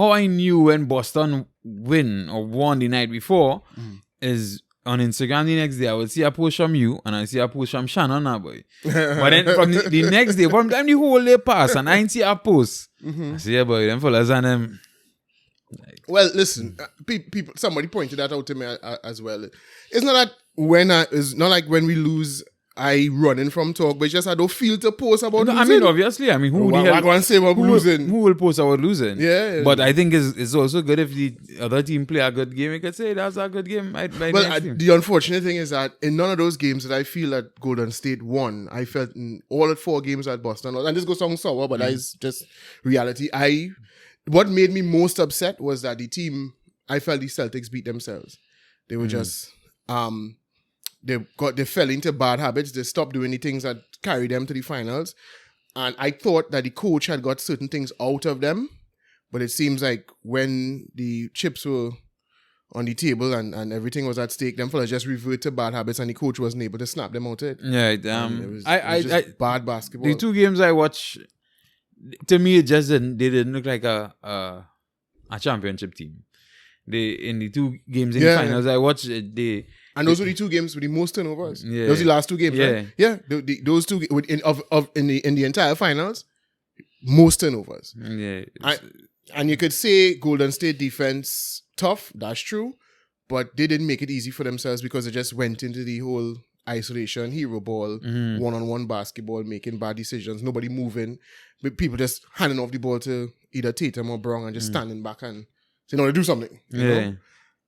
how I knew when Boston won the night before is on Instagram the next day. I would see a post from you and I see a post from Shannon now, boy. But then from the next day, from the time the whole day passed and I didn't see a post, I see, yeah, boy, them fellas and them. Well, listen, people. Somebody pointed that out to me as well. It's not that it's not like when we lose, I running from talk, but it's just I don't feel to post about losing. I mean, obviously, who the hell going to say about losing? Who will post about losing? Yeah. But I think it's also good if the other team play a good game. You could say that's a good game. The unfortunate thing is that in none of those games that I feel that Golden State won, I felt in all 4 games at Boston, and this goes sound sour, but that is just reality. What made me most upset was that I felt the Celtics beat themselves. They were just, they fell into bad habits. They stopped doing the things that carried them to the finals. And I thought that the coach had got certain things out of them. But it seems like when the chips were on the table and everything was at stake, them fellas just reverted to bad habits and the coach wasn't able to snap them out of it. Yeah, it was just bad basketball. The 2 games I watched, to me, it just didn't look like a championship team. In the 2 games in the finals, I watched it. And those were the 2 games with the most turnovers. Yeah. Those were the last 2 games, right? Yeah. Those 2 in the entire finals, most turnovers. Yeah. And you could say Golden State defense tough. That's true, but they didn't make it easy for themselves because they just went into the whole isolation, hero ball, one-on-one basketball, making bad decisions, nobody moving, but people just handing off the ball to either Tatum or Brown and just standing back and saying, no, do something. You know?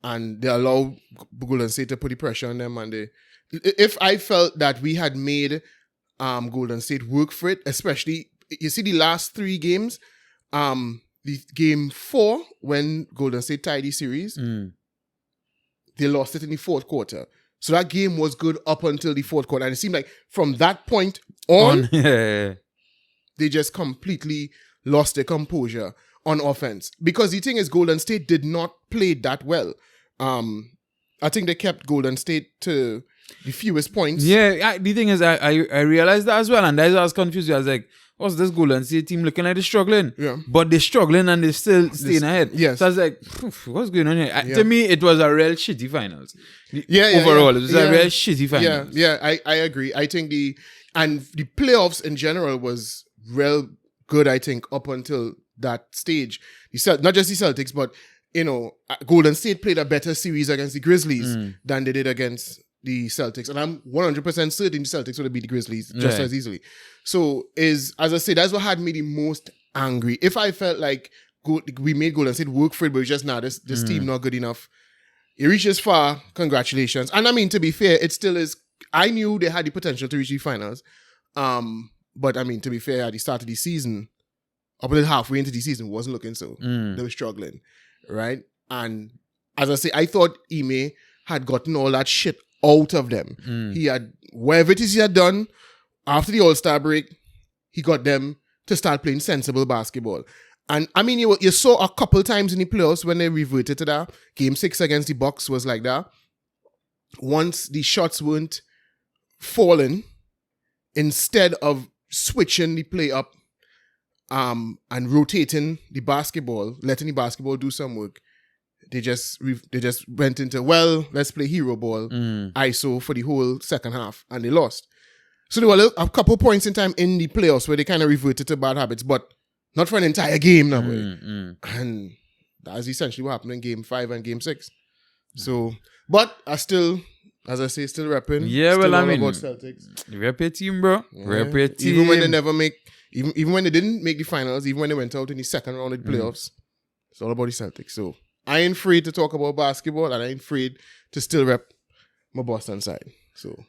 And they allow Golden State to put the pressure on them. And if I felt that we had made Golden State work for it, especially, you see the last 3 games, the game 4, when Golden State tied the series, they lost it in the 4th quarter. So that game was good up until the 4th quarter. And it seemed like from that point on they just completely lost their composure on offense. Because the thing is, Golden State did not play that well. I think they kept Golden State to the fewest points. Yeah, the thing is, I realized that as well. And that's why I was confused. I was like, what's this Golden State team looking like they're struggling? Yeah. But they're struggling and they're still staying ahead. Yes. So I was like, what's going on here? To me, it was a real shitty finals. Overall, it was a real shitty finals. Yeah, I agree. I think the playoffs in general was real good, I think, up until that stage. Not just the Celtics, but, Golden State played a better series against the Grizzlies than they did against the Celtics. And I'm 100% certain the Celtics would have beat the Grizzlies just as easily. So, as I say, that's what had me the most angry. If I felt like we made Golden State work for it, but it's just, this team not good enough. It reaches far, congratulations. And I mean, to be fair, it still is. I knew they had the potential to reach the finals. But I mean, to be fair, at the start of the season, up until halfway into the season, wasn't looking so. They were struggling, right? And as I say, I thought Ime had gotten all that shit out of them. He had, whatever it is he had done, after the All-Star break, he got them to start playing sensible basketball. And I mean, you saw a couple times in the playoffs when they reverted to that. Game 6 against the Bucks was like that. Once the shots weren't falling, instead of switching the play up and rotating the basketball, letting the basketball do some work, they just went into, let's play hero ball, ISO for the whole second half, and they lost. So there were a couple points in time in the playoffs where they kind of reverted to bad habits, but not for an entire game now. And that's essentially what happened in Game 5 and Game 6. So, but I still, as I say, still repping. Yeah, still I mean, about Celtics. Rep your team, bro. Rep your team. Even when they never make, even when they didn't make the finals, even when they went out in the second round of the playoffs, it's all about the Celtics. So I ain't afraid to talk about basketball, and I ain't afraid to still rep my Boston side. So